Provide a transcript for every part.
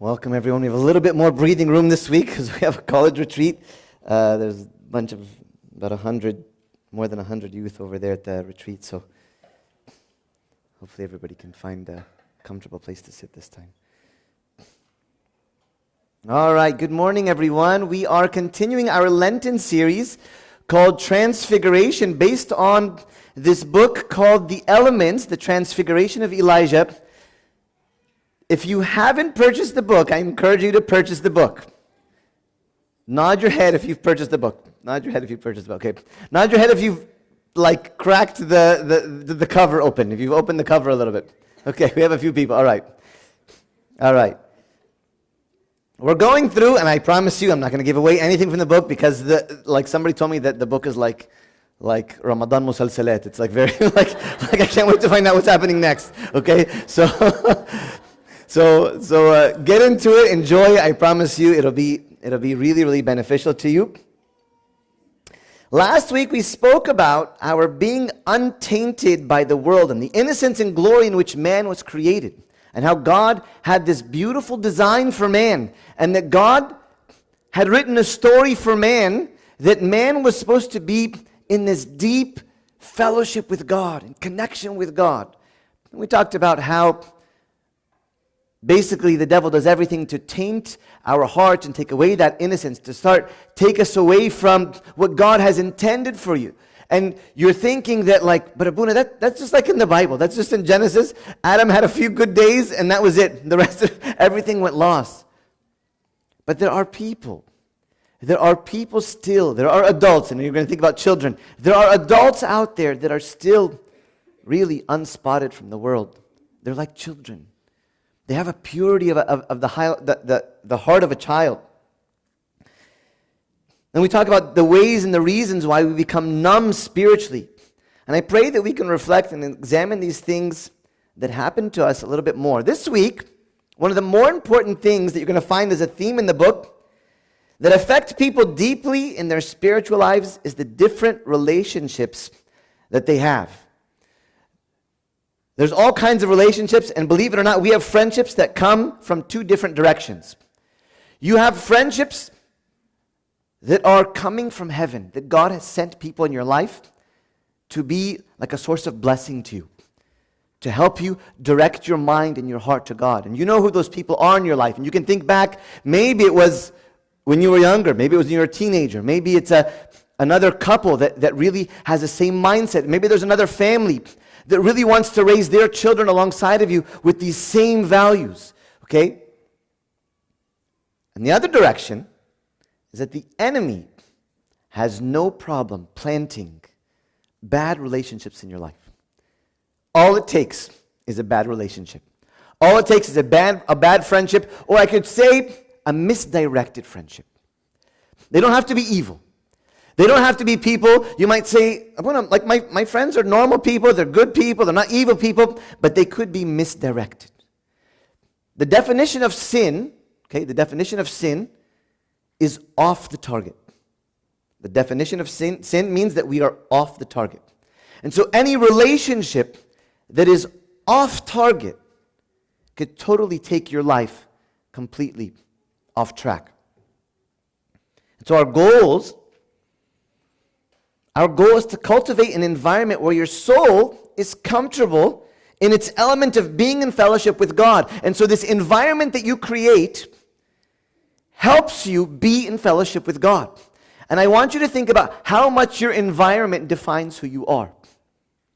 Welcome, everyone. We have a little bit more breathing room this week because we have a college retreat. There's a bunch of about 100, more than 100 youth over there at the retreat, so hopefully everybody can find a comfortable place to sit this time. All right, good morning, everyone. We are continuing our Lenten series called Transfiguration, based on this book called The Elements, The Transfiguration of Elijah. If you haven't purchased the book, I encourage you to purchase the book. Nod your head if you've purchased the book. Nod your head if you've purchased the book. Okay. Nod your head if you've cracked the cover open. If you've opened the cover a little bit. Okay, we have a few people. All right. All right. We're going through, and I promise you, I'm not going to give away anything from the book because somebody told me that the book is like Ramadan Musalsalat. It's very like I can't wait to find out what's happening next. Okay, so get into it, enjoy. I promise you, it'll be really, really beneficial to you. Last week we spoke about our being untainted by the world and the innocence and glory in which man was created, and how God had this beautiful design for man, and that God had written a story for man, that man was supposed to be in this deep fellowship with God, in connection with God. And we talked about how basically the devil does everything to taint our hearts and take away that innocence, to take us away from what God has intended for you. And you're thinking that but Abuna, that's just like in the Bible. That's just in Genesis. Adam had a few good days and that was it. The rest of everything went lost. But there are people. There are people still. There are adults, and you're going to think about children. There are adults out there that are still really unspotted from the world. They're like children. They have a purity of the heart of a child. And we talk about the ways and the reasons why we become numb spiritually. And I pray that we can reflect and examine these things that happen to us a little bit more. This week, one of the more important things that you're going to find as a theme in the book that affect people deeply in their spiritual lives is the different relationships that they have. There's all kinds of relationships, and believe it or not, we have friendships that come from two different directions. You have friendships that are coming from heaven, that God has sent people in your life to be like a source of blessing to you, to help you direct your mind and your heart to God. And you know who those people are in your life, and you can think back, maybe it was when you were younger, maybe it was when you were a teenager, maybe it's another couple that really has the same mindset, maybe there's another family that really wants to raise their children alongside of you with these same values, okay? And the other direction is that the enemy has no problem planting bad relationships in your life. All it takes is a bad relationship. All it takes is a bad friendship, or I could say a misdirected friendship. They don't have to be evil. They don't have to be people, you might say, like my friends are normal people, they're good people, they're not evil people, but they could be misdirected. The definition of sin, is off the target. The definition of sin means that we are off the target. And so any relationship that is off target could totally take your life completely off track. And so our goal is to cultivate an environment where your soul is comfortable in its element of being in fellowship with God. And so this environment that you create helps you be in fellowship with God. And I want you to think about how much your environment defines who you are.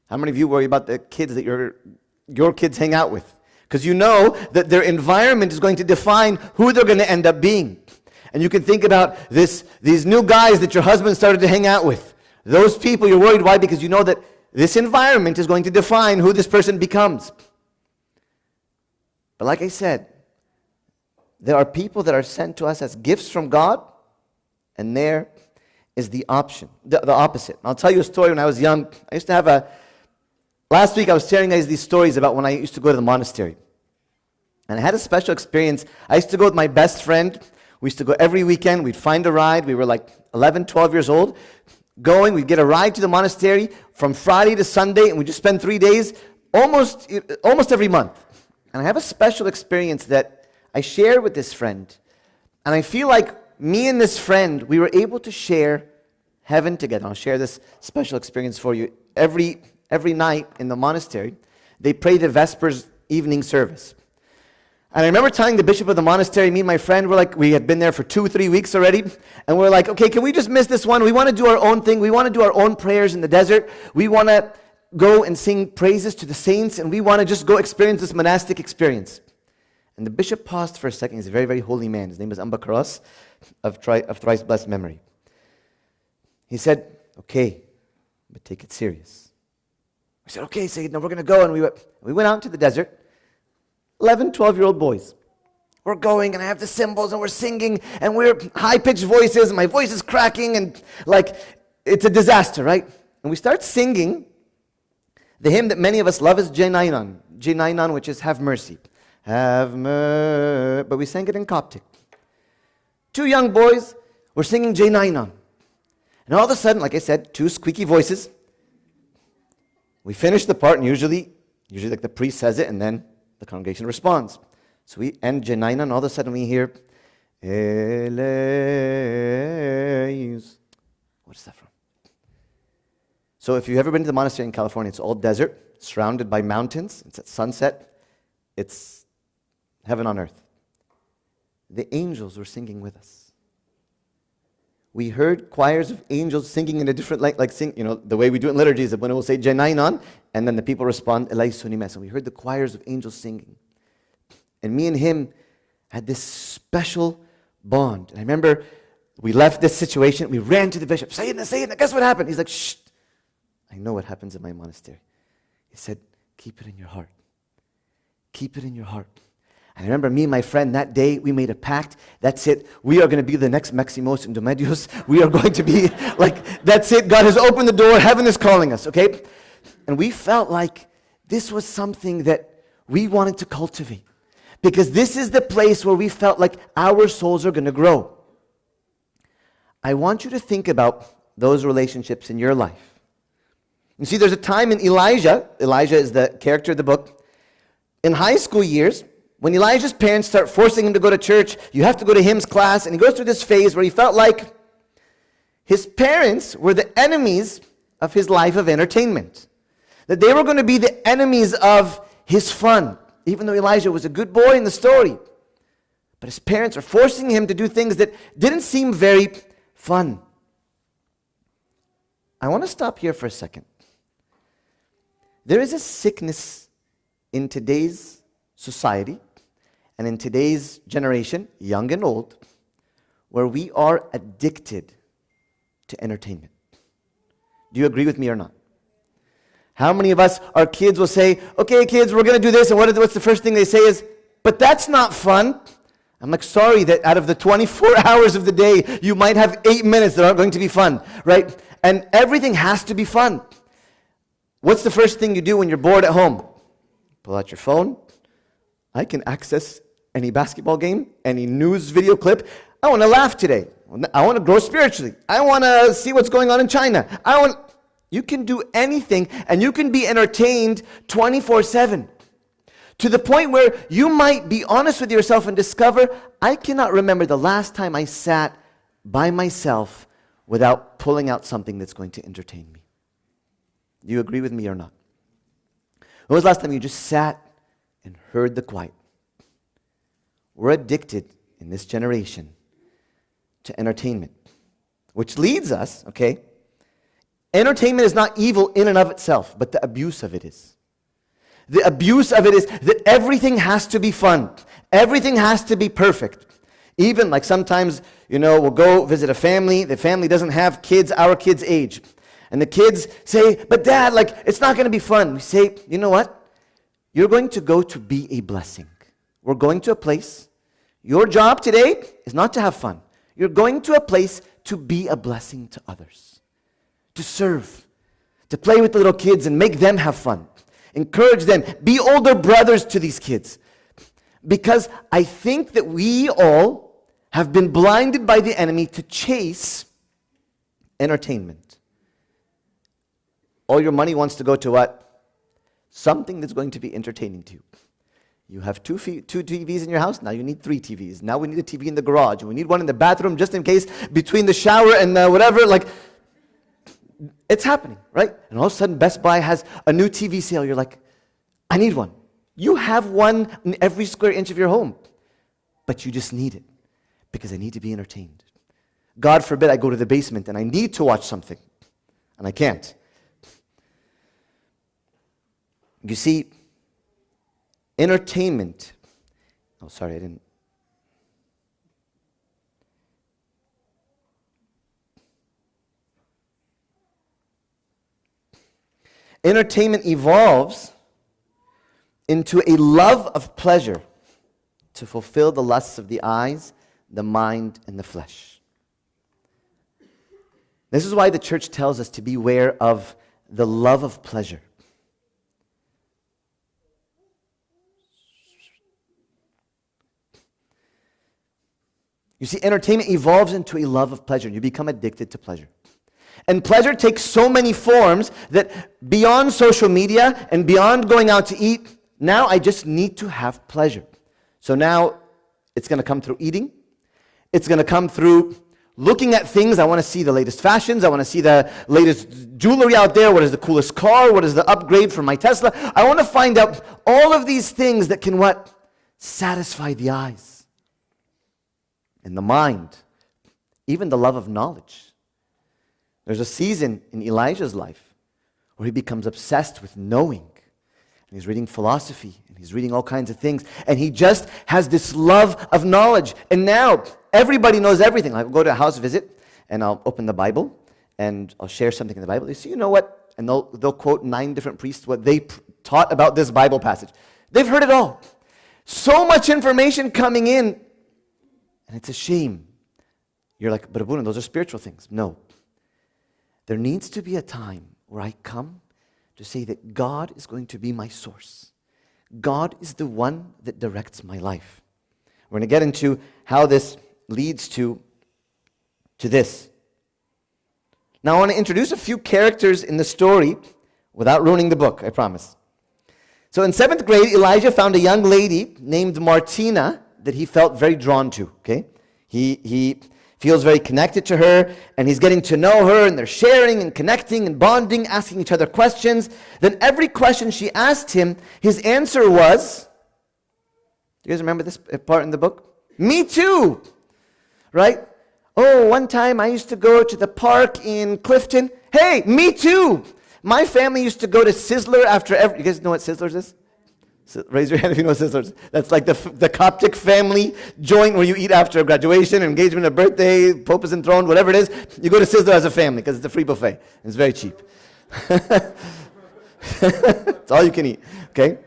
How many of you worry about the kids that your kids hang out with? Because you know that their environment is going to define who they're going to end up being. And you can think about these new guys that your husband started to hang out with. Those people you're worried. Why? Because you know that this environment is going to define who this person becomes. But like I said, there are people that are sent to us as gifts from God, and there is the opposite. I'll tell you a story. When I was young, I used to have last week I was sharing guys these stories about when I used to go to the monastery. And I had a special experience. I used to go with my best friend. We used to go every weekend. We'd find a ride. We were like 11, 12 years old. We'd get a ride to the monastery from Friday to Sunday, and we'd just spend 3 days almost every month. And I have a special experience that I shared with this friend, and I feel like me and this friend, we were able to share heaven together. I'll share this special experience for you. Every night in the monastery, they pray the Vespers evening service. And I remember telling the bishop of the monastery, me and my friend, we had been there for 2-3 weeks already, and we're like, okay, can we just miss this one? We want to do our own thing. We want to do our own prayers in the desert. We want to go and sing praises to the saints, and we want to just go experience this monastic experience. And the bishop paused for a second. He's a very, very holy man. His name is Ambakaros of thrice blessed memory. He said, okay, but take it serious. We said, okay, Sayyidina, we're going to go. And we went out to the desert. 11, 12-year-old boys. We're going, and I have the cymbals, and we're singing, and we're high-pitched voices, and my voice is cracking, and it's a disaster, right? And we start singing the hymn that many of us love is J9, which is Have Mercy. Have mercy. But we sang it in Coptic. 2 young boys were singing J9. And all of a sudden, like I said, 2 squeaky voices. We finish the part, and usually like the priest says it, and then the congregation responds. So we end J9, and all of a sudden we hear, Eleus. What is that from? So if you've ever been to the monastery in California, it's all desert, surrounded by mountains. It's at sunset. It's heaven on earth. The angels were singing with us. We heard choirs of angels singing in a different, the way we do it in liturgy is that when it will say Janainan, and then the people respond, Elai Sunimes. And we heard the choirs of angels singing. And me and him had this special bond. And I remember we left this situation, we ran to the bishop, Sayyidina, guess what happened? He's like, shh, I know what happens in my monastery. He said, keep it in your heart. Keep it in your heart. And I remember me and my friend that day, we made a pact. That's it. We are going to be the next Maximos and Domedios. We are going to be that's it. God has opened the door. Heaven is calling us, okay? And we felt like this was something that we wanted to cultivate. Because this is the place where we felt like our souls are going to grow. I want you to think about those relationships in your life. You see, there's a time in Elijah is the character of the book, in high school years, when Elijah's parents start forcing him to go to church, you have to go to hymns class, and he goes through this phase where he felt like his parents were the enemies of his life of entertainment. That they were going to be the enemies of his fun, even though Elijah was a good boy in the story. But his parents are forcing him to do things that didn't seem very fun. I want to stop here for a second. There is a sickness in today's society and in today's generation, young and old, where we are addicted to entertainment. Do you agree with me or not? How many of us, our kids will say, okay kids, we're going to do this, and what's the first thing they say is, but that's not fun. I'm like, sorry that out of the 24 hours of the day, you might have 8 minutes that aren't going to be fun, right? And everything has to be fun. What's the first thing you do when you're bored at home? Pull out your phone. I can access any basketball game, any news video clip. I want to laugh today. I want to grow spiritually. I want to see what's going on in China. You can do anything, and you can be entertained 24/7. To the point where you might be honest with yourself and discover, I cannot remember the last time I sat by myself without pulling out something that's going to entertain me. Do you agree with me or not? When was the last time you just sat and heard the quiet? We're addicted in this generation to entertainment, which leads us, okay? Entertainment is not evil in and of itself, but the abuse of it is. The abuse of it is that everything has to be fun. Everything has to be perfect. Even like sometimes, we'll go visit a family. The family doesn't have kids our kids' age. And the kids say, but Dad, it's not going to be fun. We say, you know what? You're going to go to be a blessing. We're going to a place. Your job today is not to have fun. You're going to a place to be a blessing to others. To serve. To play with the little kids and make them have fun. Encourage them. Be older brothers to these kids. Because I think that we all have been blinded by the enemy to chase entertainment. All your money wants to go to what? Something that's going to be entertaining to you. You have two TVs in your house, now you need 3 TVs. Now we need a TV in the garage. We need one in the bathroom just in case between the shower and whatever. Like, it's happening, right? And all of a sudden Best Buy has a new TV sale. You're like, I need one. You have one in every square inch of your home, but you just need it because I need to be entertained. God forbid I go to the basement and I need to watch something and I can't. You see, entertainment. Oh, sorry, I didn't. Entertainment evolves into a love of pleasure to fulfill the lusts of the eyes, the mind, and the flesh. This is why the church tells us to beware of the love of pleasure. You see, entertainment evolves into a love of pleasure. You become addicted to pleasure. And pleasure takes so many forms that beyond social media and beyond going out to eat, now I just need to have pleasure. So now it's going to come through eating. It's going to come through looking at things. I want to see the latest fashions. I want to see the latest jewelry out there. What is the coolest car? What is the upgrade for my Tesla? I want to find out all of these things that can what? Satisfy the eyes. And the mind, even the love of knowledge. There's a season in Elijah's life where he becomes obsessed with knowing. And he's reading philosophy, and he's reading all kinds of things. And he just has this love of knowledge. And now, everybody knows everything. I'll go to a house visit, and I'll open the Bible, and I'll share something in the Bible. They say, you know what? And they'll quote 9 different priests what they taught about this Bible passage. They've heard it all. So much information coming in. And it's a shame. You're like, but Abuna, those are spiritual things. No. There needs to be a time where I come to say that God is going to be my source. God is the one that directs my life. We're going to get into how this leads to this. Now I want to introduce a few characters in the story without ruining the book, I promise. So in 7th grade, Elijah found a young lady named Martina that he felt very drawn to, okay? He feels very connected to her, and he's getting to know her, and they're sharing and connecting and bonding, asking each other questions. Then every question she asked him, his answer was, do you guys remember this part in the book? Me too, right? Oh, one time I used to go to the park in Clifton. Hey, me too. My family used to go to Sizzler after every, you guys know what Sizzlers is? Raise your hand if you know Sizzlers. That's like the Coptic family joint where you eat after a graduation, engagement, a birthday, Pope is enthroned, whatever it is. You go to Sizzler as a family because it's a free buffet. It's very cheap. It's all you can eat, okay?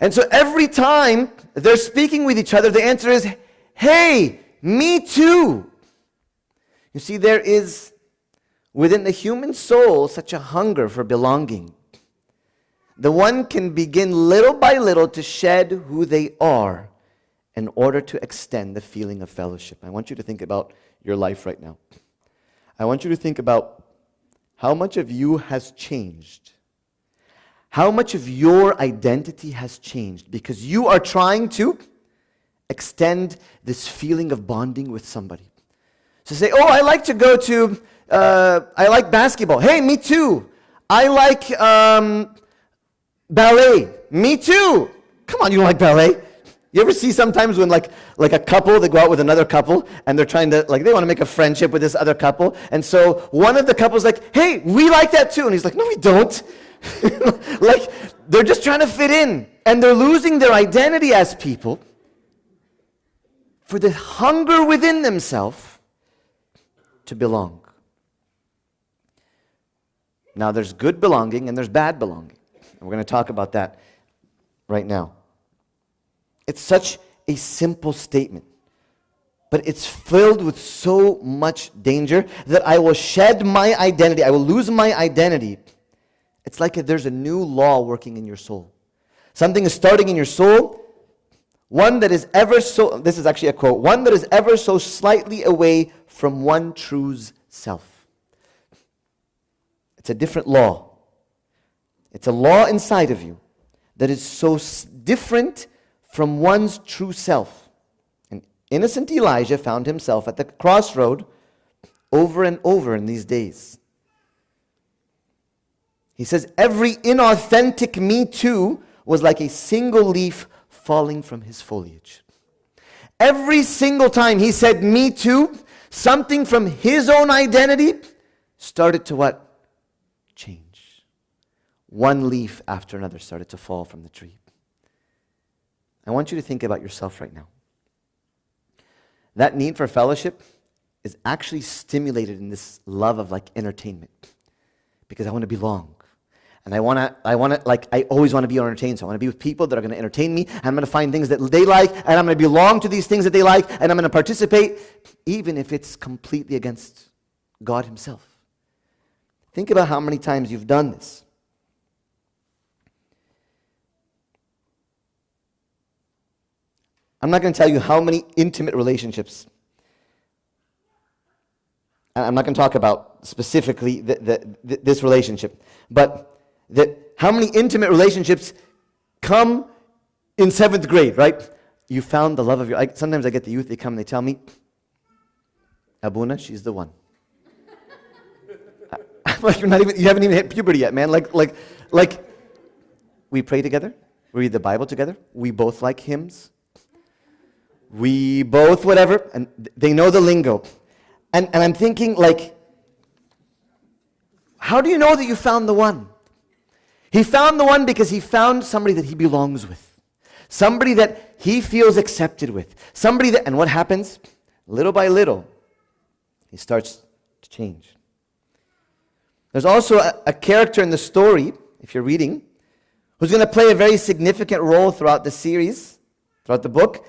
And so every time they're speaking with each other, the answer is, hey, me too. You see, there is within the human soul such a hunger for belonging. The one can begin little by little to shed who they are in order to extend the feeling of fellowship. I want you to think about your life right now. I want you to think about how much of you has changed. How much of your identity has changed because you are trying to extend this feeling of bonding with somebody. So say, oh, I like to go to, I like basketball. Hey, me too. I like ballet. Me too. Come on, you don't like ballet? You ever see sometimes when like a couple, they go out with another couple and they're trying to, like they want to make a friendship with this other couple. And so one of the couples like, hey, we like that too. And he's like, no, we don't. Like they're just trying to fit in. And they're losing their identity as people for the hunger within themselves to belong. Now there's good belonging and there's bad belonging. And we're going to talk about that right now. It's such a simple statement, but it's filled with so much danger that I will shed my identity. I will lose my identity. It's like if there's a new law working in your soul. Something is starting in your soul. One that is ever so, this is actually a quote, one that is ever so slightly away from one true's self. It's a different law. It's a law inside of you that is so different from one's true self. And innocent Elijah found himself at the crossroad over and over in these days. He says, every inauthentic me too was like a single leaf falling from his foliage. Every single time he said me too, something from his own identity started to what? Change. One leaf after another started to fall from the tree. I want you to think about yourself right now. That need for fellowship is actually stimulated in this love of like entertainment. Because I want to belong. And I always want to be entertained. So I want to be with people that are going to entertain me. And I'm going to find things that they like. And I'm going to belong to these things that they like. And I'm going to participate, even if it's completely against God himself. Think about how many times you've done this. I'm not going to tell you how many intimate relationships. I'm not going to talk about specifically this relationship. But how many intimate relationships come in 7th grade, right? You found the love of your... sometimes I get the youth, they come and they tell me, Abuna, she's the one. I'm like, you haven't even hit puberty yet, man. Like, we pray together, we read the Bible together, we both like hymns, we both whatever, and they know the lingo. And I'm thinking, like, how do you know that you found the one? He found the one because he found somebody that he belongs with. Somebody that he feels accepted with. Somebody that, and what happens? Little by little, he starts to change. There's also a character in the story, if you're reading, who's going to play a very significant role throughout the series, throughout the book.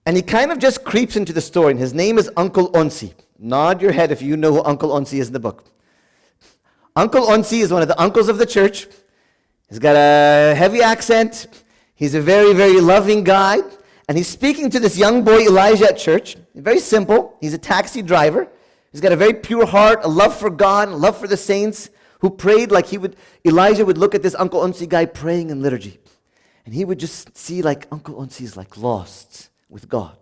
And he kind of just creeps into the story. And his name is Uncle Onsi. Nod your head if you know who Uncle Onsi is in the book. Uncle Onsi is one of the uncles of the church. He's got a heavy accent. He's a very, very loving guy. And he's speaking to this young boy, Elijah, at church. Very simple. He's a taxi driver. He's got a very pure heart, a love for God, a love for the saints, who prayed like Elijah would look at this Uncle Onsi guy praying in liturgy. And he would just see like Uncle Onsi is like lost with God.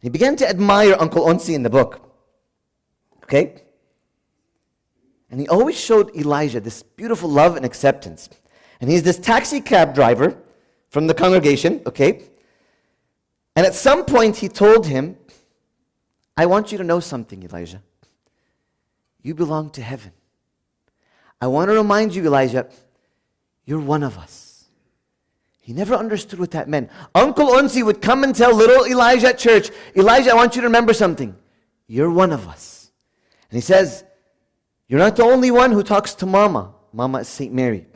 He began to admire Uncle Onsi in the book. Okay? And he always showed Elijah this beautiful love and acceptance. And he's this taxi cab driver from the congregation, okay? And at some point he told him, I want you to know something, Elijah. You belong to heaven. I want to remind you, Elijah, you're one of us. He never understood what that meant. Uncle Onsi would come and tell little Elijah at church, Elijah, I want you to remember something. You're one of us. And he says, you're not the only one who talks to Mama. Mama is St. Mary.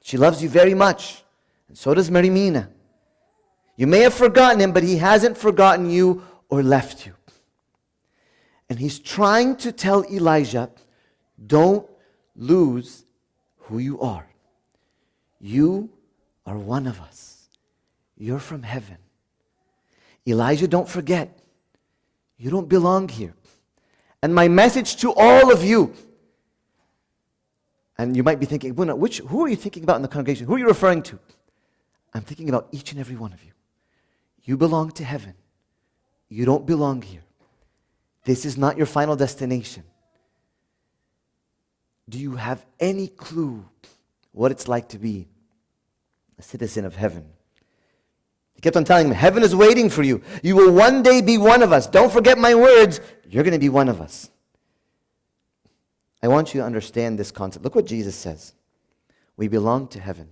She loves you very much. And so does Mary Mina. You may have forgotten him, but he hasn't forgotten you or left you. And he's trying to tell Elijah, don't lose who you are. You are one of us. You're from heaven. Elijah, don't forget. You don't belong here. And my message to all of you, and you might be thinking, who are you thinking about in the congregation? Who are you referring to? I'm thinking about each and every one of you. You belong to heaven. You don't belong here. This is not your final destination. Do you have any clue what it's like to be a citizen of heaven? He kept on telling him, heaven is waiting for you. You will one day be one of us. Don't forget my words. You're going to be one of us. I want you to understand this concept. Look what Jesus says. We belong to heaven.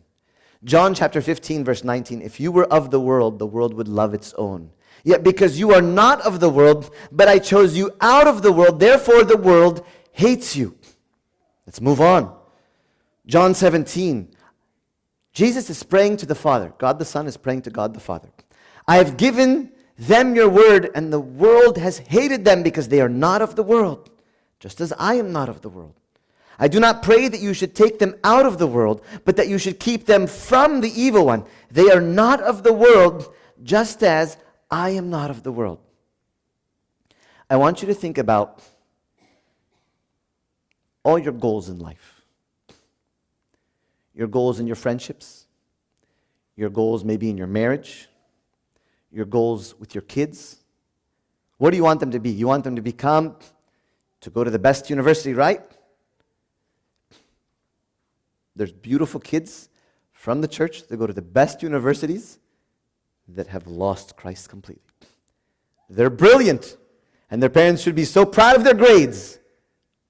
John chapter 15, verse 19. If you were of the world would love its own. Yet because you are not of the world, but I chose you out of the world, therefore the world hates you. Let's move on. John 17. Jesus is praying to the Father. God the Son is praying to God the Father. I have given them your word, and the world has hated them because they are not of the world, just as I am not of the world. I do not pray that you should take them out of the world, but that you should keep them from the evil one. They are not of the world, just as I am not of the world. I want you to think about all your goals in life. your goals in your friendships, your goals maybe in your marriage, your goals with your kids. What do you want them to be? You want them to go to the best university, right? There's beautiful kids from the church that go to the best universities that have lost Christ completely. They're brilliant, and their parents should be so proud of their grades,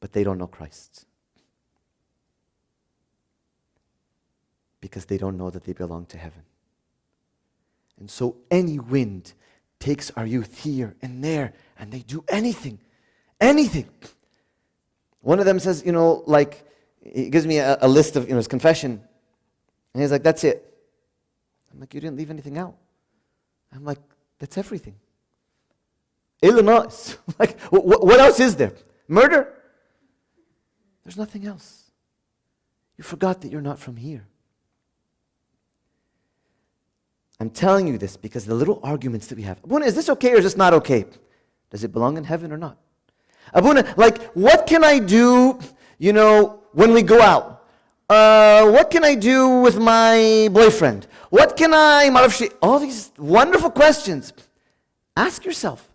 but they don't know Christ. Because they don't know that they belong to heaven. And so any wind takes our youth here and there, and they do anything. One of them says, he gives me a list of, his confession, and he's like, that's it. I'm like, you didn't leave anything out. I'm like, that's everything. Illinois. Like, what else is there? Murder? There's nothing else. You forgot that you're not from here. I'm telling you this because the little arguments that we have. Abuna, is this okay or is this not okay? Does it belong in heaven or not? Abuna, what can I do, when we go out? What can I do with my boyfriend? What can I, all these wonderful questions. Ask yourself,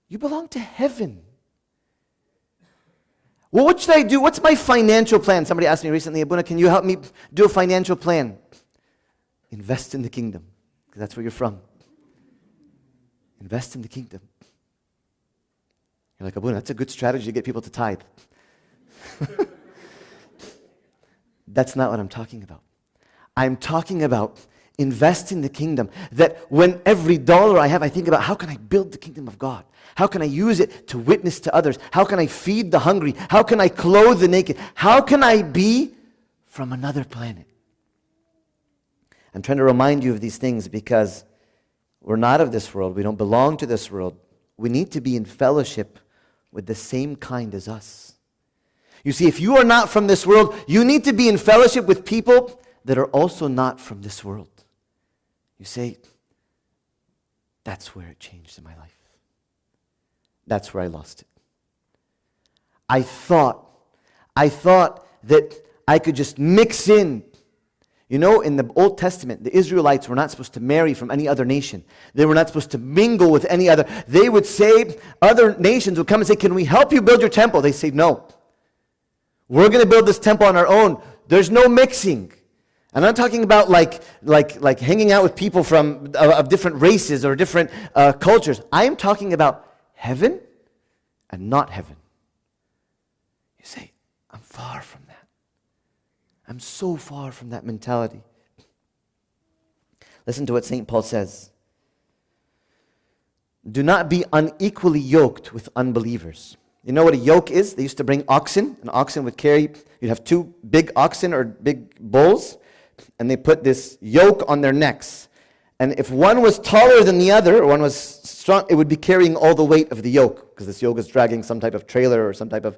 you belong to heaven. Well, what should I do? What's my financial plan? Somebody asked me recently, Abuna, can you help me do a financial plan? Invest in the kingdom. That's where you're from. Invest in the kingdom. You're like, Abuna, that's a good strategy to get people to tithe. That's not what I'm talking about. I'm talking about invest in the kingdom. That when every dollar I have, I think about how can I build the kingdom of God? How can I use it to witness to others? How can I feed the hungry? How can I clothe the naked? How can I be from another planet? I'm trying to remind you of these things because we're not of this world. We don't belong to this world. We need to be in fellowship with the same kind as us. You see, if you are not from this world, you need to be in fellowship with people that are also not from this world. You say, that's where it changed in my life. That's where I lost it. I thought that I could just mix in. In the Old Testament, the Israelites were not supposed to marry from any other nation. They were not supposed to mingle with any other. They would say, other nations would come and say, can we help you build your temple? They say, no. We're going to build this temple on our own. There's no mixing. And I'm not talking about like hanging out with people of different races or different cultures. I am talking about heaven and not heaven. You say, I'm far from that. I'm so far from that mentality. Listen to what St. Paul says. Do not be unequally yoked with unbelievers. You know what a yoke is? They used to bring oxen. An oxen would carry, you'd have two big oxen or big bulls, and they put this yoke on their necks. And if one was taller than the other, or one was strong, it would be carrying all the weight of the yoke, because this yoke is dragging some type of trailer or some type of...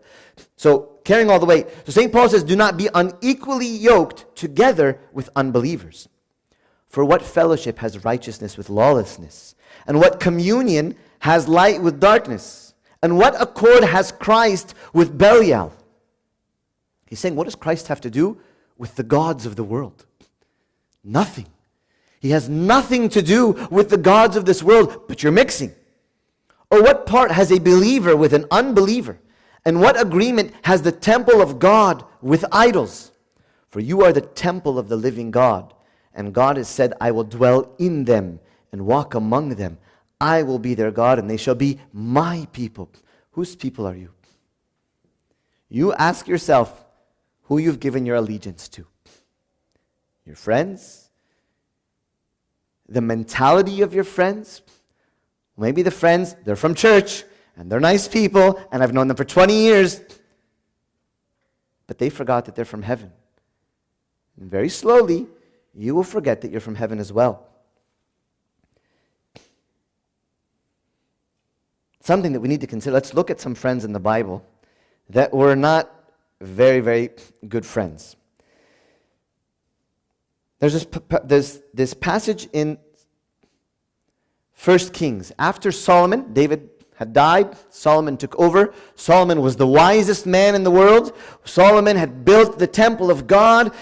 So, carrying all the weight. So St. Paul says, do not be unequally yoked together with unbelievers. For what fellowship has righteousness with lawlessness? And what communion has light with darkness? And what accord has Christ with Belial? He's saying, what does Christ have to do with the gods of the world? Nothing. He has nothing to do with the gods of this world, but you're mixing. Or what part has a believer with an unbeliever? And what agreement has the temple of God with idols? For you are the temple of the living God. And God has said, I will dwell in them and walk among them. I will be their God, and they shall be my people. Whose people are you? You ask yourself who you've given your allegiance to. Your friends? The mentality of your friends? Maybe the friends, they're from church, and they're nice people, and I've known them for 20 years. But they forgot that they're from heaven. And very slowly, you will forget that you're from heaven as well. Something that we need to consider. Let's look at some friends in the Bible that were not very, very good friends. There's this passage in 1 Kings. After Solomon, David had died. Solomon took over. Solomon was the wisest man in the world. Solomon had built the temple of God.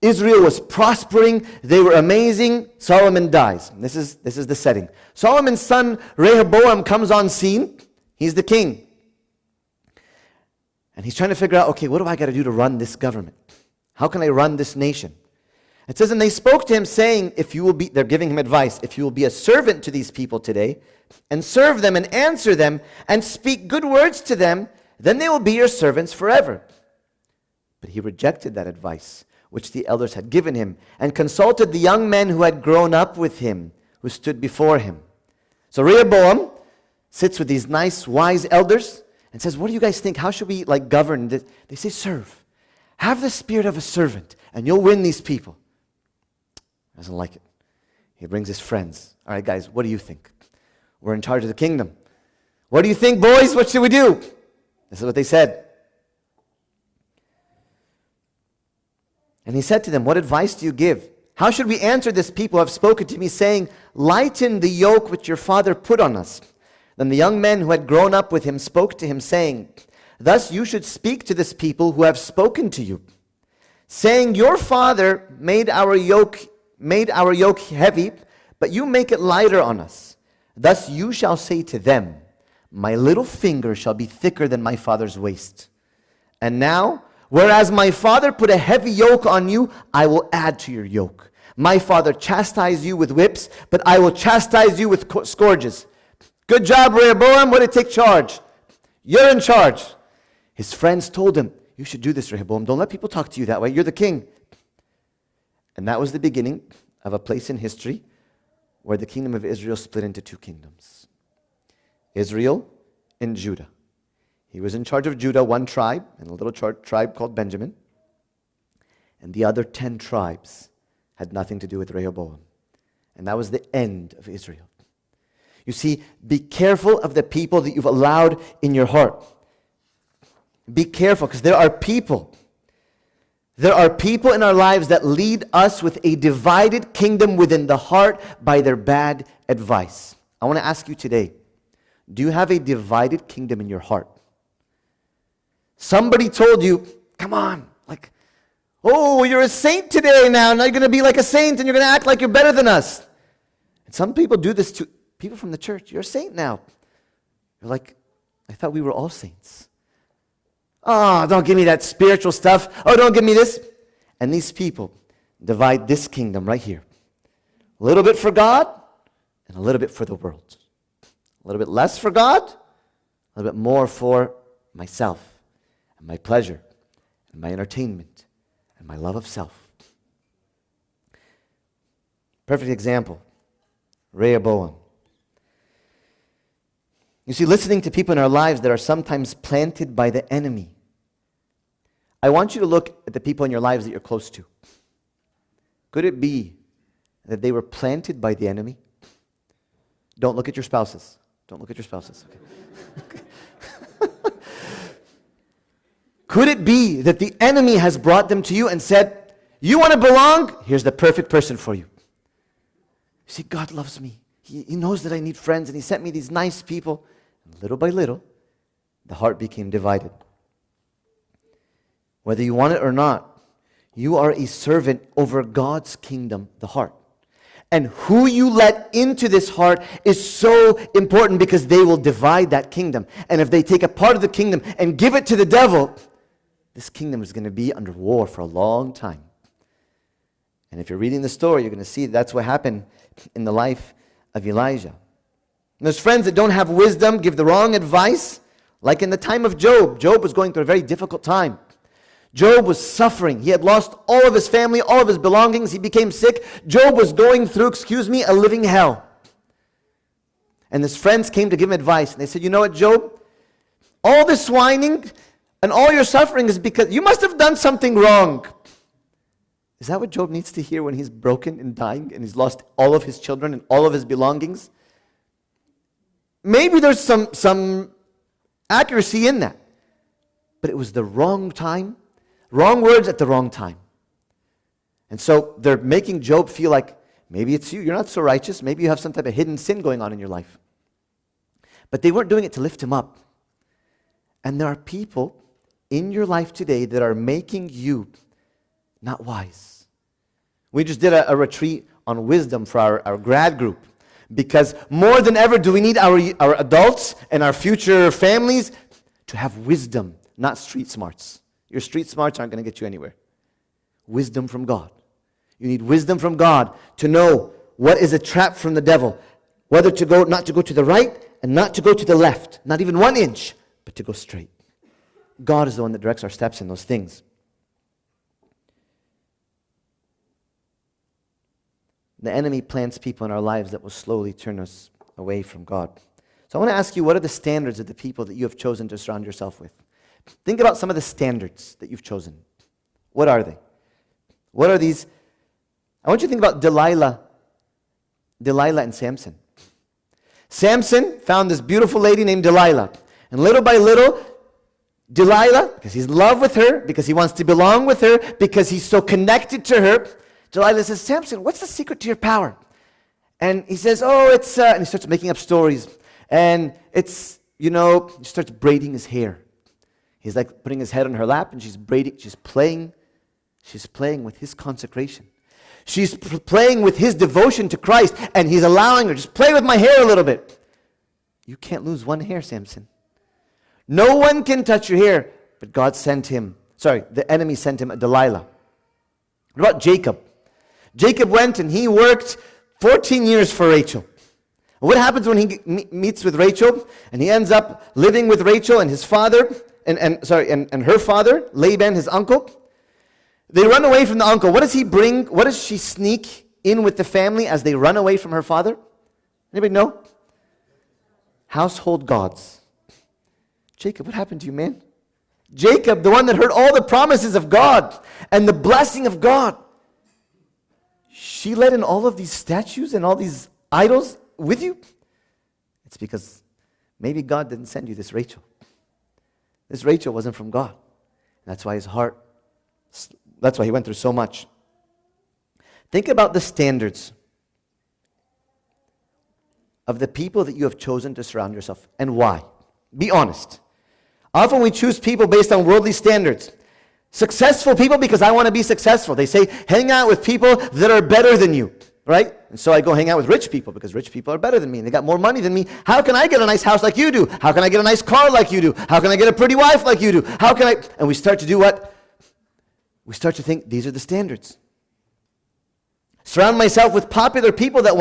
Israel was prospering. They were amazing. Solomon dies. This is the setting. Solomon's son Rehoboam comes on scene. He's the king. And he's trying to figure out, okay, what do I got to do to run this government? How can I run this nation? It says, and they spoke to him saying, they're giving him advice, if you will be a servant to these people today, and serve them and answer them, and speak good words to them, then they will be your servants forever. But he rejected that advice, which the elders had given him, and consulted the young men who had grown up with him, who stood before him. So Rehoboam sits with these nice, wise elders, and says, what do you guys think? How should we govern? They say, serve. Have the spirit of a servant, and you'll win these people. Doesn't like it. He brings his friends. All right, guys, what do you think? We're in charge of the kingdom. What do you think, boys? What should we do? This is what they said. And he said to them, what advice do you give? How should we answer this people who have spoken to me, saying, lighten the yoke which your father put on us? Then the young men who had grown up with him spoke to him, saying, thus you should speak to this people who have spoken to you, saying, your father made our yoke heavy, but you make it lighter on us. Thus you shall say to them, my little finger shall be thicker than my father's waist. And now, whereas my father put a heavy yoke on you, I will add to your yoke. My father chastised you with whips, but I will chastise you with scourges. Good job, Rehoboam. Way to take charge. You're in charge. His friends told him, you should do this, Rehoboam. Don't let people talk to you that way. You're the king. And that was the beginning of a place in history where the kingdom of Israel split into two kingdoms. Israel and Judah. He was in charge of Judah, one tribe, and a little tribe called Benjamin. And the other 10 tribes had nothing to do with Rehoboam. And that was the end of Israel. You see, be careful of the people that you've allowed in your heart. Be careful, because there are people in our lives that lead us with a divided kingdom within the heart by their bad advice. I want to ask you today, do you have a divided kingdom in your heart? Somebody told you, come on, oh, you're a saint today now you're going to be like a saint and you're going to act like you're better than us. And some people do this to people from the church. You're a saint now. You're like, I thought we were all saints. Oh, don't give me that spiritual stuff. Oh, don't give me this. And these people divide this kingdom right here. A little bit for God and a little bit for the world. A little bit less for God, a little bit more for myself and my pleasure and my entertainment and my love of self. Perfect example, Rehoboam. You see, listening to people in our lives that are sometimes planted by the enemy. I want you to look at the people in your lives that you're close to. Could it be that they were planted by the enemy? Don't look at your spouses. Don't look at your spouses. Okay. Could it be that the enemy has brought them to you and said, you want to belong? Here's the perfect person for you. You see, God loves me. He knows that I need friends, and He sent me these nice people. And little by little, the heart became divided. Whether you want it or not, you are a servant over God's kingdom, the heart. And who you let into this heart is so important, because they will divide that kingdom. And if they take a part of the kingdom and give it to the devil, this kingdom is going to be under war for a long time. And if you're reading the story, you're going to see that's what happened in the life of Elijah. And there's friends that don't have wisdom, give the wrong advice, like in the time of Job. Job was going through a very difficult time. Job was suffering. He had lost all of his family, all of his belongings. He became sick. Job was going through, a living hell. And his friends came to give him advice. And they said, you know what, Job? All this whining and all your suffering is because you must have done something wrong. Is that what Job needs to hear when he's broken and dying and he's lost all of his children and all of his belongings? Maybe there's some accuracy in that. But it was the wrong time, wrong words at the wrong time. And so they're making Job feel like, maybe it's you, you're not so righteous, maybe you have some type of hidden sin going on in your life. But they weren't doing it to lift him up. And there are people in your life today that are making you not wise. We just did a retreat on wisdom for our grad group. Because more than ever do we need our adults and our future families to have wisdom, not street smarts. Your street smarts aren't going to get you anywhere. Wisdom from God. You need wisdom from God to know what is a trap from the devil. Whether to go, not to go to the right and not to go to the left. Not even 1 inch, but to go straight. God is the one that directs our steps in those things. The enemy plants people in our lives that will slowly turn us away from God. So I want to ask you, what are the standards of the people that you have chosen to surround yourself with? Think about some of the standards that you've chosen. What are they? What are these? I want you to think about Delilah and Samson. Samson found this beautiful lady named Delilah. And little by little, Delilah, because he's in love with her, because he wants to belong with her, because he's so connected to her, Delilah says, Samson, what's the secret to your power? And he says, and he starts making up stories. And it's, he starts braiding his hair. He's like putting his head on her lap and she's playing with his consecration. She's playing with his devotion to Christ, and he's allowing her, just play with my hair a little bit. You can't lose one hair, Samson. No one can touch your hair, but the enemy sent him a Delilah. What about Jacob? Jacob went and he worked 14 years for Rachel. What happens when he meets with Rachel and he ends up living with Rachel and his father, and her father, Laban, his uncle? They run away from the uncle. What does he bring? What does she sneak in with the family as they run away from her father? Anybody know? Household gods. Jacob, what happened to you, man? Jacob, the one that heard all the promises of God and the blessing of God. She let in all of these statues and all these idols with you? It's because maybe God didn't send you this Rachel. This Rachel wasn't from God. That's why that's why he went through so much. Think about the standards of the people that you have chosen to surround yourself and why. Be honest. Often we choose people based on worldly standards. Successful people because I want to be successful. They say, hang out with people that are better than you, right? And so I go hang out with rich people because rich people are better than me and they got more money than me. How can I get a nice house like you do? How can I get a nice car like you do? How can I get a pretty wife like you do? How can I? And we start to do what? We start to think these are the standards. Surround myself with popular people that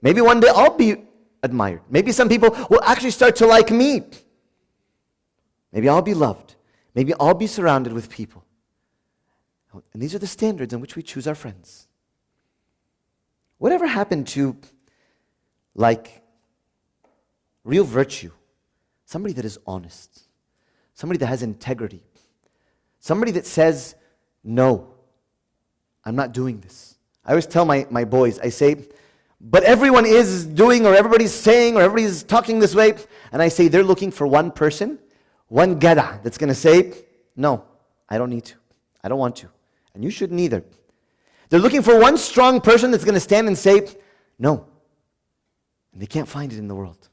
maybe one day I'll be admired. Maybe some people will actually start to like me. Maybe I'll be loved. Maybe I'll be surrounded with people. And these are the standards in which we choose our friends. Whatever happened to, real virtue? Somebody that is honest. Somebody that has integrity. Somebody that says, no, I'm not doing this. I always tell my boys, I say, but everyone is doing, or everybody's saying, or everybody's talking this way. And I say, they're looking for one person, one gada that's going to say, no, I don't need to. I don't want to. And you shouldn't either. They're looking for one strong person that's going to stand and say, no. And they can't find it in the world.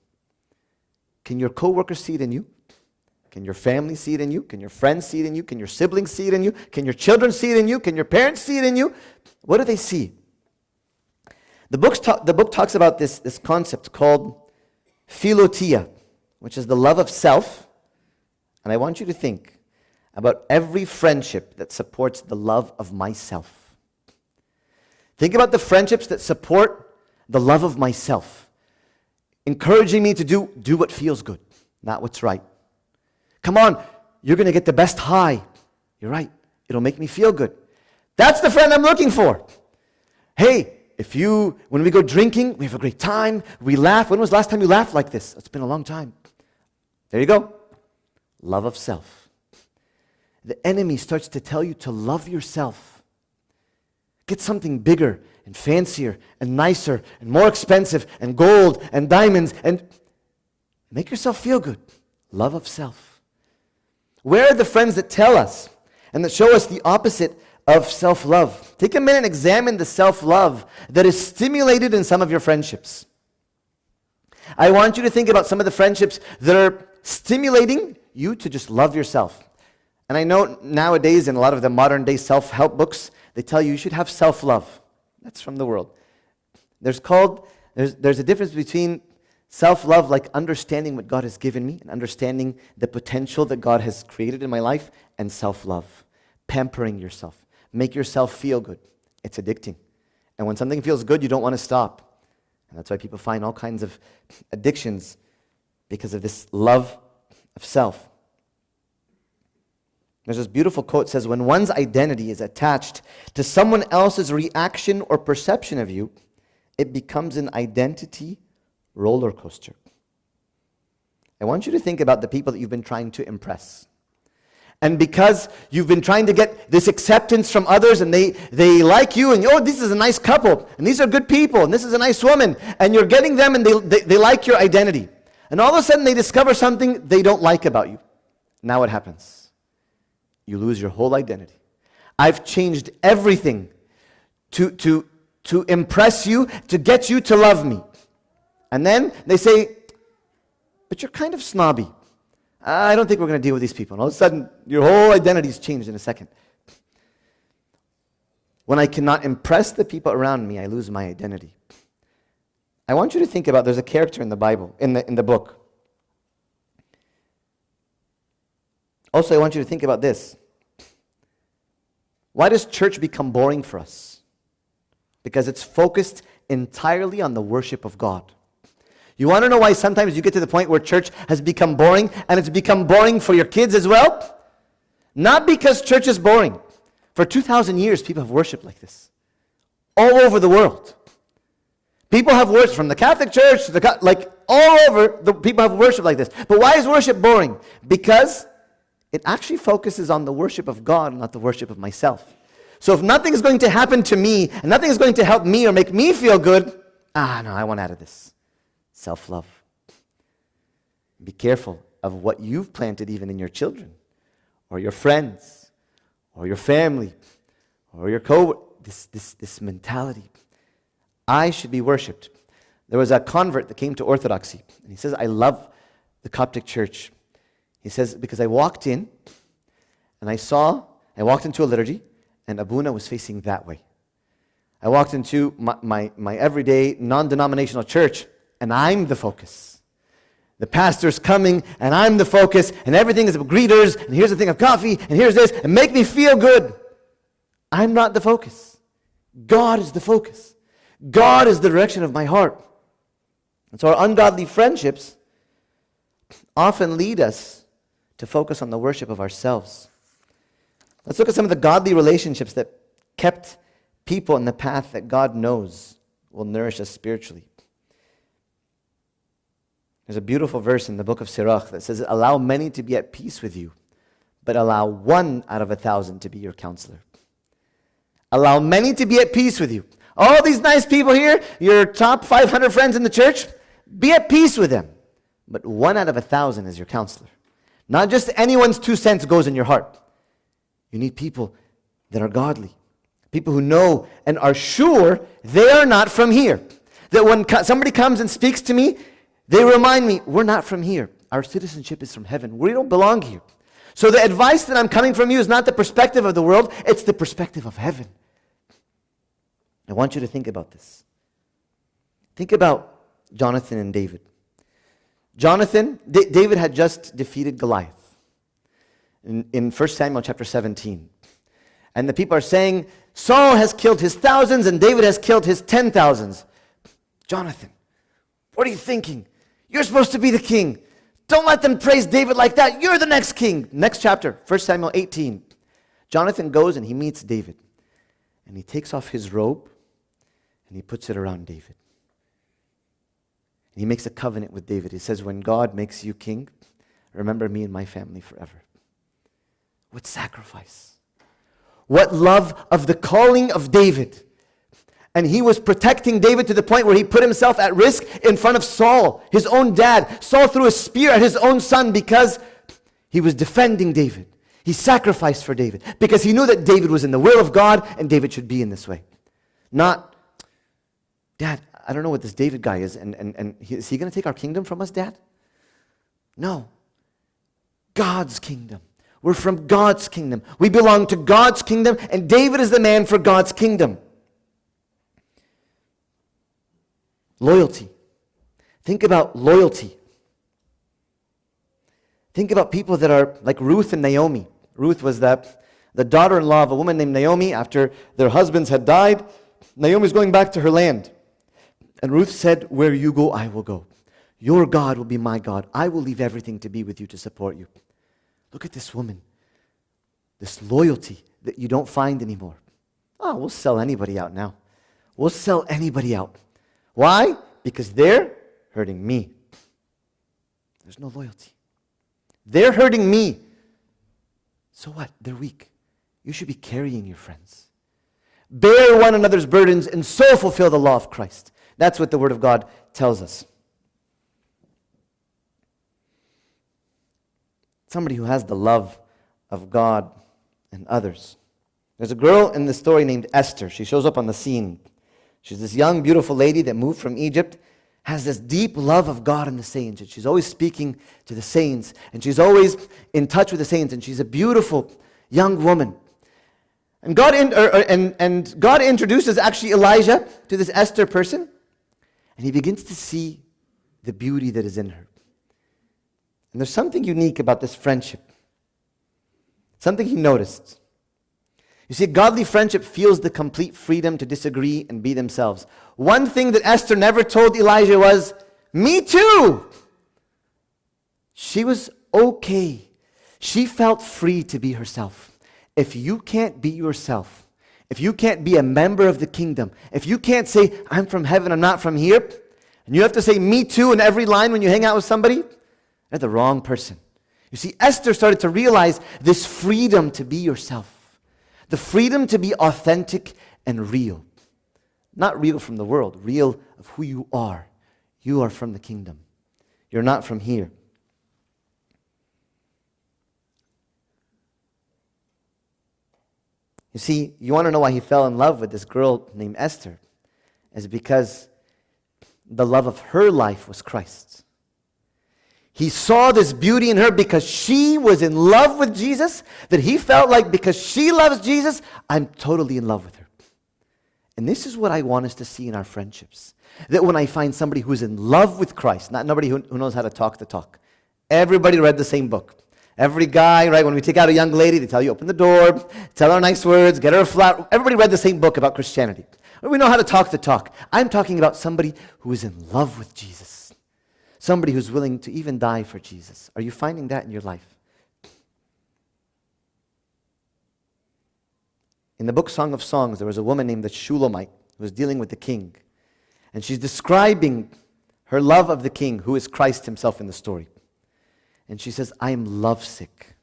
Can your coworkers see it in you? Can your family see it in you? Can your friends see it in you? Can your siblings see it in you? Can your children see it in you? Can your parents see it in you? What do they see? The book talks about this concept called philotia, which is the love of self. And I want you to think about every friendship that supports the love of myself. Think about the friendships that support the love of myself, encouraging me to do what feels good, not what's right. Come on, you're going to get the best high. You're right. It'll make me feel good. That's the friend I'm looking for. Hey, when we go drinking, we have a great time, we laugh. When was the last time you laughed like this? It's been a long time. There you go. Love of self. The enemy starts to tell you to love yourself. Get something bigger and fancier and nicer and more expensive and gold and diamonds and make yourself feel good. Love of self. Where are the friends that tell us and that show us the opposite of self-love? Take a minute and examine the self-love that is stimulated in some of your friendships. I want you to think about some of the friendships that are stimulating you to just love yourself. And I know nowadays in a lot of the modern day self-help books, they tell you should have self-love. That's from the world. There's a difference between self-love, like understanding what God has given me and understanding the potential that God has created in my life, and self-love. Pampering yourself. Make yourself feel good. It's addicting. And when something feels good, you don't want to stop. And that's why people find all kinds of addictions, because of this love of self. There's this beautiful quote that says, when one's identity is attached to someone else's reaction or perception of you, it becomes an identity roller coaster. I want you to think about the people that you've been trying to impress. And because you've been trying to get this acceptance from others, and they like you, and oh, this is a nice couple, and these are good people, and this is a nice woman, and you're getting them, and they like your identity. And all of a sudden they discover something they don't like about you. Now what happens? You lose your whole identity. I've changed everything to impress you, to get you to love me. And then they say, but you're kind of snobby. I don't think we're going to deal with these people. And all of a sudden, your whole identity's changed in a second. When I cannot impress the people around me, I lose my identity. I want you to think about, there's a character in the Bible, in the book. Also, I want you to think about this. Why does church become boring for us? Because it's focused entirely on the worship of God. You want to know why sometimes you get to the point where church has become boring, and it's become boring for your kids as well? Not because church is boring. For 2,000 years, people have worshipped like this. All over the world. People have worshipped from the Catholic Church, to all over, the people have worshipped like this. But why is worship boring? Because it actually focuses on the worship of God, not the worship of myself. So if nothing is going to happen to me, and nothing is going to help me or make me feel good, no, I want out of this. Self-love. Be careful of what you've planted even in your children, or your friends, or your family, or your this mentality. I should be worshipped. There was a convert that came to Orthodoxy, and he says, I love the Coptic church. He says, because I walked in, and I walked into a liturgy, and Abuna was facing that way. I walked into my everyday non-denominational church, and I'm the focus. The pastor's coming, and I'm the focus, and everything is about greeters, and here's a thing of coffee, and here's this, and make me feel good. I'm not the focus. God is the focus. God is the direction of my heart. And so our ungodly friendships often lead us to focus on the worship of ourselves. Let's look at some of the godly relationships that kept people in the path that God knows will nourish us spiritually. There's a beautiful verse in the book of Sirach that says, allow many to be at peace with you, but allow 1 out of 1,000 to be your counselor. Allow many to be at peace with you. All these nice people here, your top 500 friends in the church, be at peace with them. But 1 out of 1,000 is your counselor. Not just anyone's 2 cents goes in your heart. You need people that are godly. People who know and are sure they are not from here. That when somebody comes and speaks to me, they remind me, we're not from here. Our citizenship is from heaven. We don't belong here. So the advice that I'm coming from you is not the perspective of the world, it's the perspective of heaven. I want you to think about this. Think about Jonathan and David. David had just defeated Goliath in 1 Samuel chapter 17. And the people are saying, Saul has killed his thousands and David has killed his 10,000s. Jonathan, what are you thinking? You're supposed to be the king. Don't let them praise David like that. You're the next king. Next chapter, 1 Samuel 18. Jonathan goes and he meets David. And he takes off his robe and he puts it around David. And he makes a covenant with David. He says, when God makes you king, remember me and my family forever. What sacrifice. What love of the calling of David. And he was protecting David to the point where he put himself at risk in front of Saul, his own dad. Saul threw a spear at his own son because he was defending David. He sacrificed for David because he knew that David was in the will of God and David should be in this way. Not, Dad, I don't know what this David guy is, and is he going to take our kingdom from us, Dad? No. God's kingdom. We're from God's kingdom. We belong to God's kingdom, and David is the man for God's kingdom. Loyalty. Think about loyalty. Think about people that are like Ruth and Naomi. Ruth was the daughter-in-law of a woman named Naomi. After their husbands had died, Naomi's going back to her land. And Ruth said, where you go, I will go. Your God will be my God. I will leave everything to be with you, to support you. Look at this woman. This loyalty that you don't find anymore. Oh, we'll sell anybody out now. We'll sell anybody out. Why? Because they're hurting me. There's no loyalty. They're hurting me. So what? They're weak. You should be carrying your friends. Bear one another's burdens and so fulfill the law of Christ. That's what the Word of God tells us. Somebody who has the love of God and others. There's a girl in the story named Esther. She shows up on the scene. She's this young, beautiful lady that moved from Egypt, has this deep love of God and the saints. And she's always speaking to the saints. And she's always in touch with the saints. And she's a beautiful young woman. And God introduces actually Elijah to this Esther person. And he begins to see the beauty that is in her. And there's something unique about this friendship. Something he noticed. You see, godly friendship feels the complete freedom to disagree and be themselves. One thing that Esther never told Elijah was, me too. She was okay. She felt free to be herself. If you can't be yourself, if you can't be a member of the kingdom, if you can't say, I'm from heaven, I'm not from here, and you have to say me too in every line when you hang out with somebody, you're the wrong person. You see, Esther started to realize this freedom to be yourself. The freedom to be authentic and real. Not real from the world, real of who you are. You are from the kingdom. You're not from here. You see, you want to know why he fell in love with this girl named Esther? Is because the love of her life was Christ's. He saw this beauty in her because she was in love with Jesus, that he felt like because she loves Jesus, I'm totally in love with her. And this is what I want us to see in our friendships. That when I find somebody who's in love with Christ, not nobody who knows how to talk the talk. Everybody read the same book. Every guy, right, when we take out a young lady, they tell you, open the door, tell her nice words, get her a flower. Everybody read the same book about Christianity. We know how to talk the talk. I'm talking about somebody who is in love with Jesus. Somebody who's willing to even die for Jesus. Are you finding that in your life? In the book Song of Songs, there was a woman named the Shulamite who was dealing with the king. And she's describing her love of the king, who is Christ himself in the story. And she says, I am lovesick.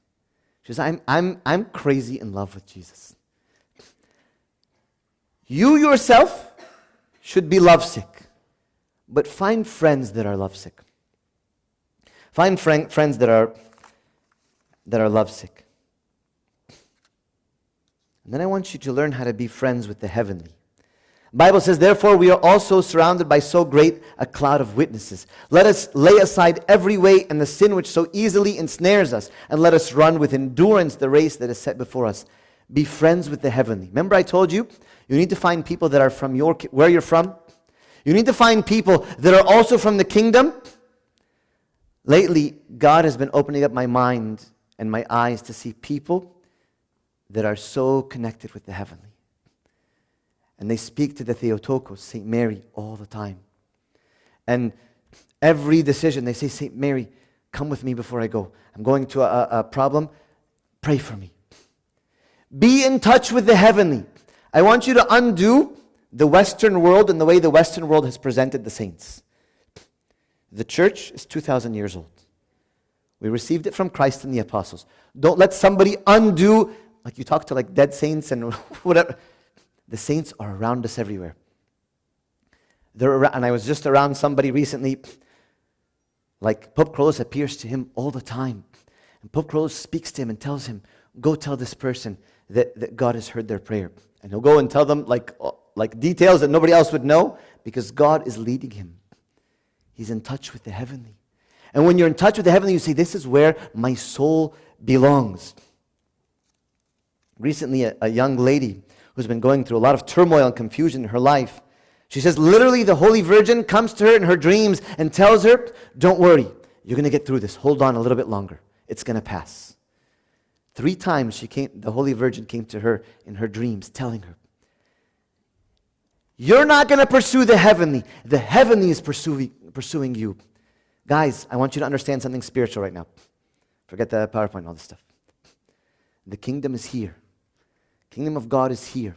She says, I'm crazy in love with Jesus. You yourself should be lovesick. But find friends that are lovesick. Find friends that are lovesick. And then I want you to learn how to be friends with the heavenly. The Bible says, therefore we are also surrounded by so great a cloud of witnesses. Let us lay aside every weight and the sin which so easily ensnares us, and let us run with endurance the race that is set before us. Be friends with the heavenly. Remember I told you, you need to find people that are from where you're from. You need to find people that are also from the kingdom. Lately, God has been opening up my mind and my eyes to see people that are so connected with the heavenly. And they speak to the Theotokos, St. Mary, all the time. And every decision, they say, St. Mary, come with me before I go. I'm going to a problem. Pray for me. Be in touch with the heavenly. I want you to undo the Western world and the way the Western world has presented the saints. The church is 2,000 years old. We received it from Christ and the apostles. Don't let somebody undo, like you talk to like dead saints and whatever. The saints are around us everywhere. They're around, and I was just around somebody recently, like Pope Carlos appears to him all the time. And Pope Carlos speaks to him and tells him, go tell this person that God has heard their prayer. And he'll go and tell them like details that nobody else would know, because God is leading him. He's in touch with the heavenly. And when you're in touch with the heavenly, you say, this is where my soul belongs. Recently, a young lady who's been going through a lot of turmoil and confusion in her life, she says, literally, the Holy Virgin comes to her in her dreams and tells her, don't worry, you're going to get through this. Hold on a little bit longer. It's going to pass. 3 times the Holy Virgin came to her in her dreams, telling her, you're not going to pursue the heavenly. The heavenly is pursuing you. Guys, I want you to understand something spiritual right now. Forget the PowerPoint and all this stuff. The kingdom is here. Kingdom of God is here.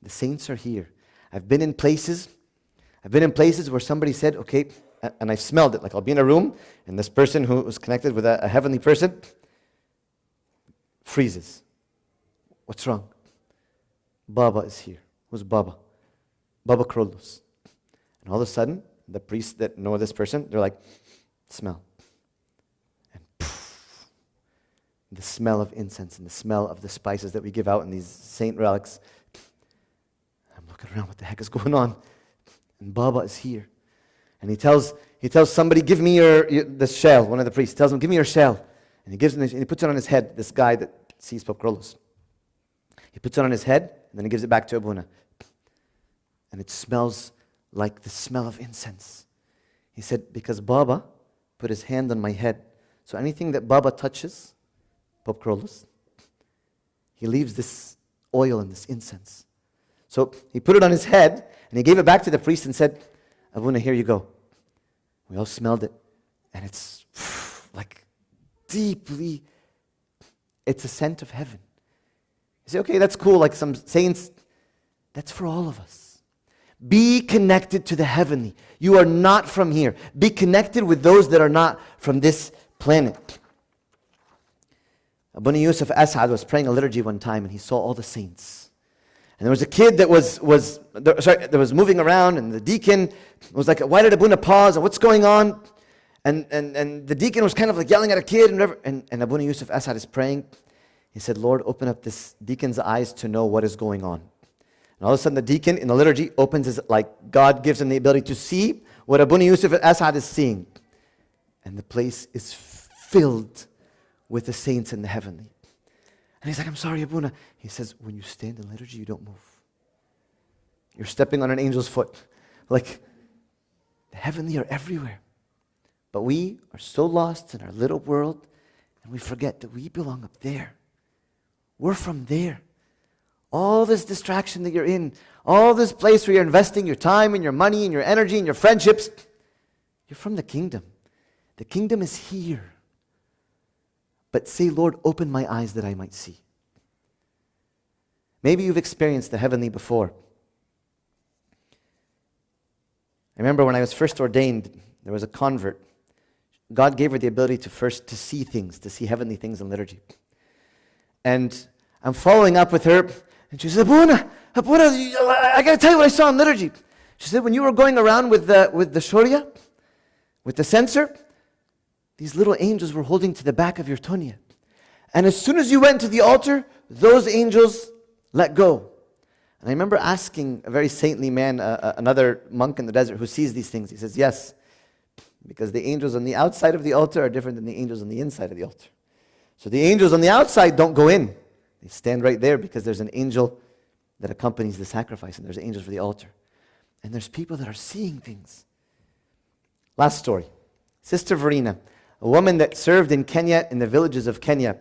The saints are here. I've been in places where somebody said, okay, and I smelled it. Like I'll be in a room, and this person who was connected with a heavenly person freezes. What's wrong? Baba is here. Who's Baba? Baba Krolos. And all of a sudden, the priests that know this person, they're like, smell. And poof, the smell of incense and the smell of the spices that we give out in these saint relics. I'm looking around, what the heck is going on? And Baba is here. And he tells somebody, give me the shell. One of the priests tells him, give me your shell. And he gives him, and he puts it on his head, this guy that sees Pope Krolos. He puts it on his head, and then he gives it back to Abuna. And it smells like the smell of incense. He said, because Baba put his hand on my head. So anything that Baba touches, Pope Krolos, he leaves this oil and this incense. So he put it on his head, and he gave it back to the priest and said, Abuna, here you go. We all smelled it. And it's like deeply, it's a scent of heaven. You say, okay, that's cool, like some saints. That's for all of us. Be connected to the heavenly. You are not from here. Be connected with those that are not from this planet. Abuna Yusuf As'ad was praying a liturgy one time, and he saw all the saints. And there was a kid that was moving around, and the deacon was like, why did Abuna pause? And what's going on? And the deacon was kind of like yelling at a kid, and Abuna Yusuf As'ad is praying. He said, Lord, open up this deacon's eyes to know what is going on. And all of a sudden the deacon in the liturgy opens his, like God gives him the ability to see what Abuna Yusuf As'ad is seeing. And the place is filled with the saints in the heavenly. And he's like, I'm sorry, Abuna. He says, when you stand in liturgy, you don't move. You're stepping on an angel's foot. Like, the heavenly are everywhere. But we are so lost in our little world, and we forget that we belong up there. We're from there. All this distraction that you're in, all this place where you're investing your time and your money and your energy and your friendships, you're from the kingdom. The kingdom is here. But say, Lord, open my eyes that I might see. Maybe you've experienced the heavenly before. I remember when I was first ordained, there was a convert. God gave her the ability to see things, to see heavenly things in liturgy. And I'm following up with her, and she said, Abuna, I got to tell you what I saw in liturgy. She said, when you were going around with the shoria, with the censer, these little angels were holding to the back of your tunya. And as soon as you went to the altar, those angels let go. And I remember asking a very saintly man, another monk in the desert who sees these things. He says, yes, because the angels on the outside of the altar are different than the angels on the inside of the altar. So the angels on the outside don't go in. They stand right there because there's an angel that accompanies the sacrifice, and there's angels for the altar. And there's people that are seeing things. Last story. Sister Verena, a woman that served in Kenya, in the villages of Kenya.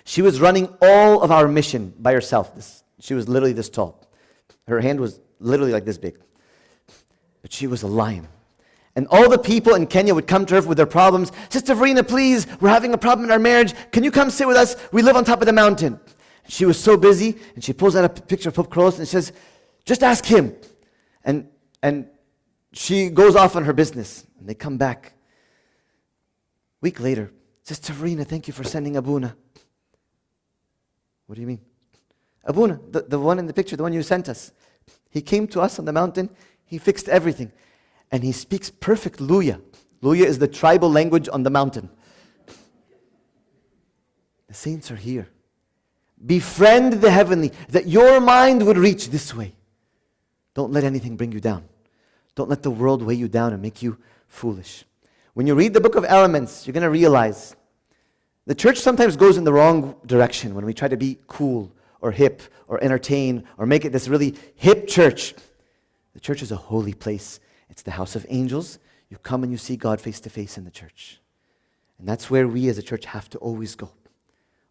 She was running all of our mission by herself. She was literally this tall. Her hand was literally like this big. But she was a lion. And all the people in Kenya would come to her with their problems. Sister Verena, please, we're having a problem in our marriage. Can you come sit with us? We live on top of the mountain. She was so busy, and she pulls out a picture of Pope Krolos and says, just ask him. And she goes off on her business. And they come back. A week later, Sister Verena, thank you for sending Abuna. What do you mean? Abuna, the one in the picture, the one you sent us. He came to us on the mountain. He fixed everything. And he speaks perfect Luya. Luya is the tribal language on the mountain. The saints are here. Befriend the heavenly, that your mind would reach this way. Don't let anything bring you down. Don't let the world weigh you down and make you foolish. When you read the book of Elements, you're going to realize the church sometimes goes in the wrong direction when we try to be cool or hip or entertain or make it this really hip church. The church is a holy place. It's the house of angels. You come and you see God face to face in the church. And that's where we as a church have to always go.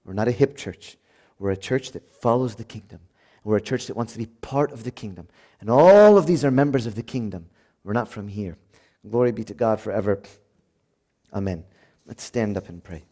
We're not a hip church. We're a church that follows the kingdom. We're a church that wants to be part of the kingdom. And all of these are members of the kingdom. We're not from here. Glory be to God forever. Amen. Let's stand up and pray.